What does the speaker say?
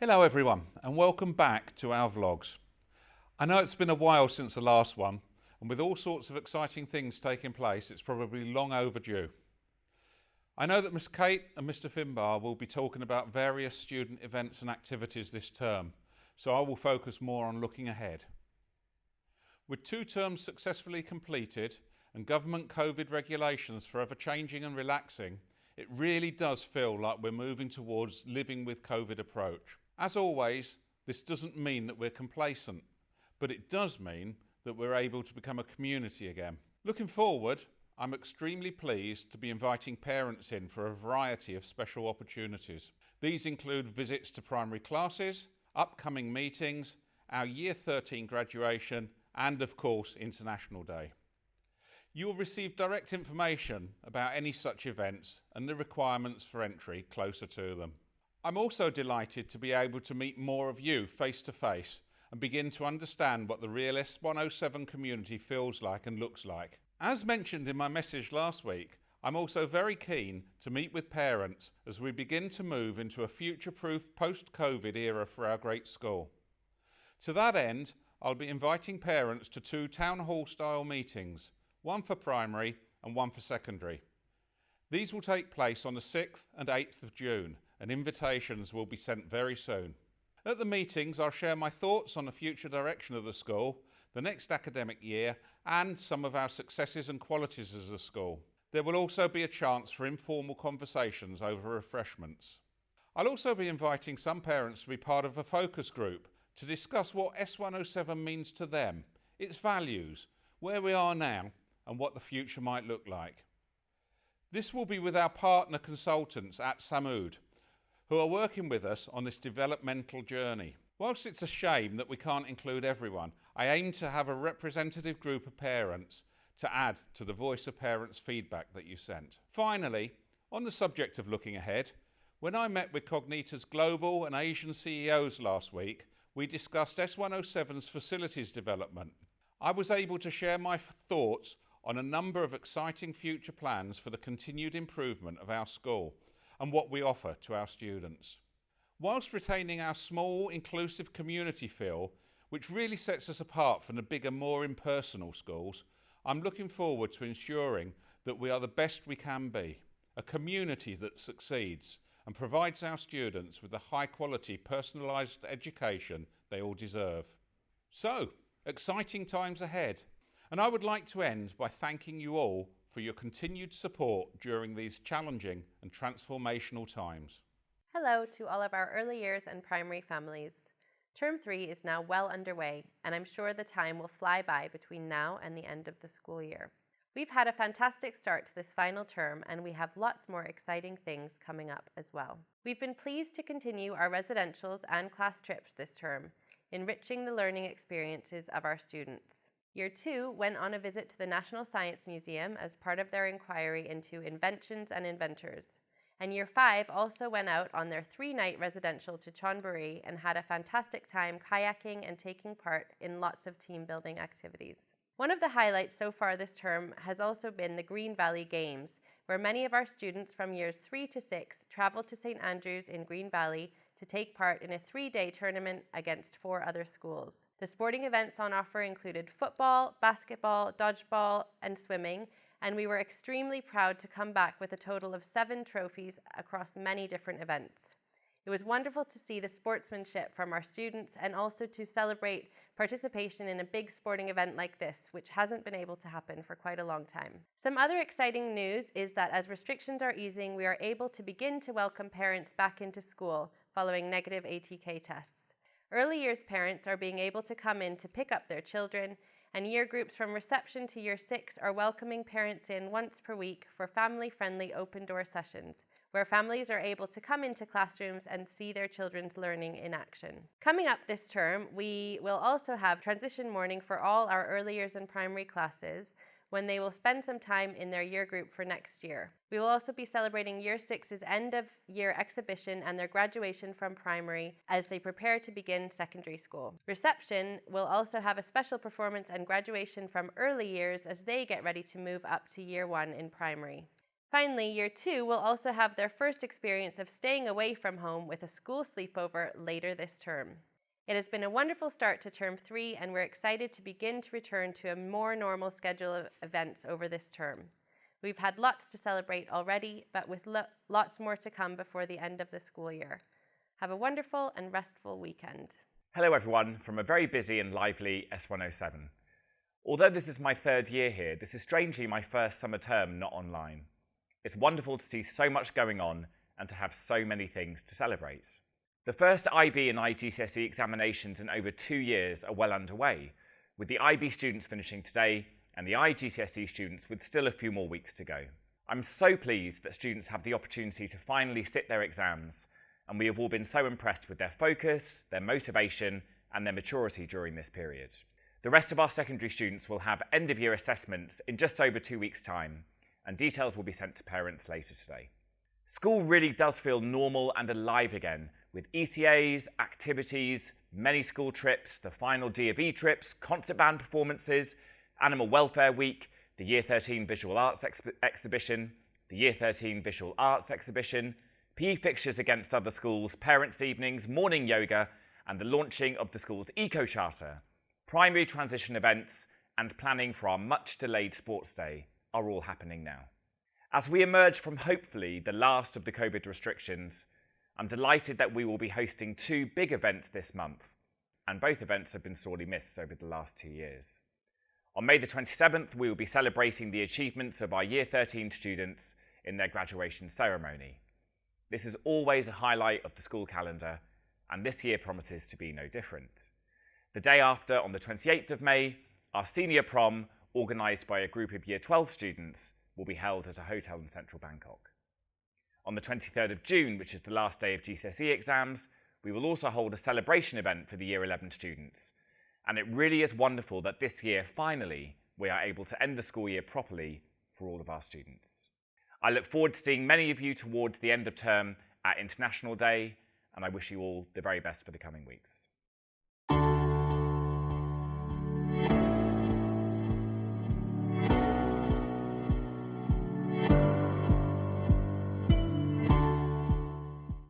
Hello everyone and welcome back to our vlogs. I know it's been a while since the last one, and with all sorts of exciting things taking place it's probably long overdue. I know that Miss Kate and Mr Finbar will be talking about various student events and activities this term, so I will focus more on looking ahead. With 2 terms successfully completed and government COVID regulations forever changing and relaxing, it really does feel like we're moving towards living with COVID approach. As always, this doesn't mean that we're complacent, but it does mean that we're able to become a community again. Looking forward, I'm extremely pleased to be inviting parents in for a variety of special opportunities. These include visits to primary classes, upcoming meetings, our Year 13 graduation, and of course, International Day. You will receive direct information about any such events and the requirements for entry closer to them. I'm also delighted to be able to meet more of you face to face and begin to understand what the real S107 community feels like and looks like. As mentioned in my message last week, I'm also very keen to meet with parents as we begin to move into a future-proof post-COVID era for our great school. To that end, I'll be inviting parents to 2 town hall style meetings, one for primary and one for secondary. These will take place on the 6th and 8th of June, and invitations will be sent very soon. At the meetings, I'll share my thoughts on the future direction of the school, the next academic year, and some of our successes and qualities as a school. There will also be a chance for informal conversations over refreshments. I'll also be inviting some parents to be part of a focus group to discuss what S107 means to them, its values, where we are now, and what the future might look like. This will be with our partner consultants at Samud, who are working with us on this developmental journey. Whilst it's a shame that we can't include everyone, I aim to have a representative group of parents to add to the voice of parents' feedback that you sent. Finally, on the subject of looking ahead, when I met with Cognita's global and Asian CEOs last week, we discussed S107's facilities development. I was able to share my thoughts on a number of exciting future plans for the continued improvement of our school and what we offer to our students. Whilst retaining our small, inclusive community feel, which really sets us apart from the bigger, more impersonal schools, I'm looking forward to ensuring that we are the best we can be, a community that succeeds and provides our students with the high-quality, personalised education they all deserve. So, exciting times ahead, and I would like to end by thanking you all for your continued support during these challenging and transformational times. Hello to all of our early years and primary families. Term 3 is now well underway, and I'm sure the time will fly by between now and the end of the school year. We've had a fantastic start to this final term, and we have lots more exciting things coming up as well. We've been pleased to continue our residentials and class trips this term, enriching the learning experiences of our students. Year 2 went on a visit to the National Science Museum as part of their inquiry into inventions and inventors. And Year 5 also went out on their 3-night residential to Chonburi and had a fantastic time kayaking and taking part in lots of team building activities. One of the highlights so far this term has also been the Green Valley Games, where many of our students from years 3 to 6 traveled to St. Andrews in Green Valley to take part in a 3-day tournament against 4 other schools. The sporting events on offer included football, basketball, dodgeball, and swimming, and we were extremely proud to come back with a total of 7 trophies across many different events. It was wonderful to see the sportsmanship from our students and also to celebrate participation in a big sporting event like this, which hasn't been able to happen for quite a long time. Some other exciting news is that as restrictions are easing, we are able to begin to welcome parents back into school following negative ATK tests. Early years parents are being able to come in to pick up their children, and year groups from reception to year 6 are welcoming parents in once per week for family-friendly open-door sessions, where families are able to come into classrooms and see their children's learning in action. Coming up this term, we will also have transition morning for all our early years and primary classes, when they will spend some time in their year group for next year. We will also be celebrating Year 6's end of year exhibition and their graduation from primary as they prepare to begin secondary school. Reception will also have a special performance and graduation from early years as they get ready to move up to Year 1 in primary. Finally, Year 2 will also have their first experience of staying away from home with a school sleepover later this term. It has been a wonderful start to Term 3, and we're excited to begin to return to a more normal schedule of events over this term. We've had lots to celebrate already, but with lots more to come before the end of the school year. Have a wonderful and restful weekend. Hello everyone from a very busy and lively S107. Although this is my third year here, this is strangely my first summer term not online. It's wonderful to see so much going on and to have so many things to celebrate. The first IB and IGCSE examinations in over 2 years are well underway, with the IB students finishing today and the IGCSE students with still a few more weeks to go. I'm so pleased that students have the opportunity to finally sit their exams, and we have all been so impressed with their focus, their motivation and their maturity during this period. The rest of our secondary students will have end-of-year assessments in just over 2 weeks' time, and details will be sent to parents later today. School really does feel normal and alive again, with ECAs, activities, many school trips, the final D of E trips, concert band performances, Animal Welfare Week, the Year 13 Visual Arts Exhibition, the Year 13 Visual Arts Exhibition, PE fixtures against other schools, parents' evenings, morning yoga, and the launching of the school's Eco-Charter. Primary transition events and planning for our much-delayed sports day are all happening now. As we emerge from hopefully the last of the COVID restrictions, I'm delighted that we will be hosting 2 big events this month, and both events have been sorely missed over the last 2 years. On May the 27th, we will be celebrating the achievements of our Year 13 students in their graduation ceremony. This is always a highlight of the school calendar, and this year promises to be no different. The day after, on the 28th of May, our senior prom, organised by a group of Year 12 students, will be held at a hotel in central Bangkok. On the 23rd of June, which is the last day of GCSE exams, we will also hold a celebration event for the Year 11 students. And it really is wonderful that this year, finally, we are able to end the school year properly for all of our students. I look forward to seeing many of you towards the end of term at International Day, and I wish you all the very best for the coming weeks.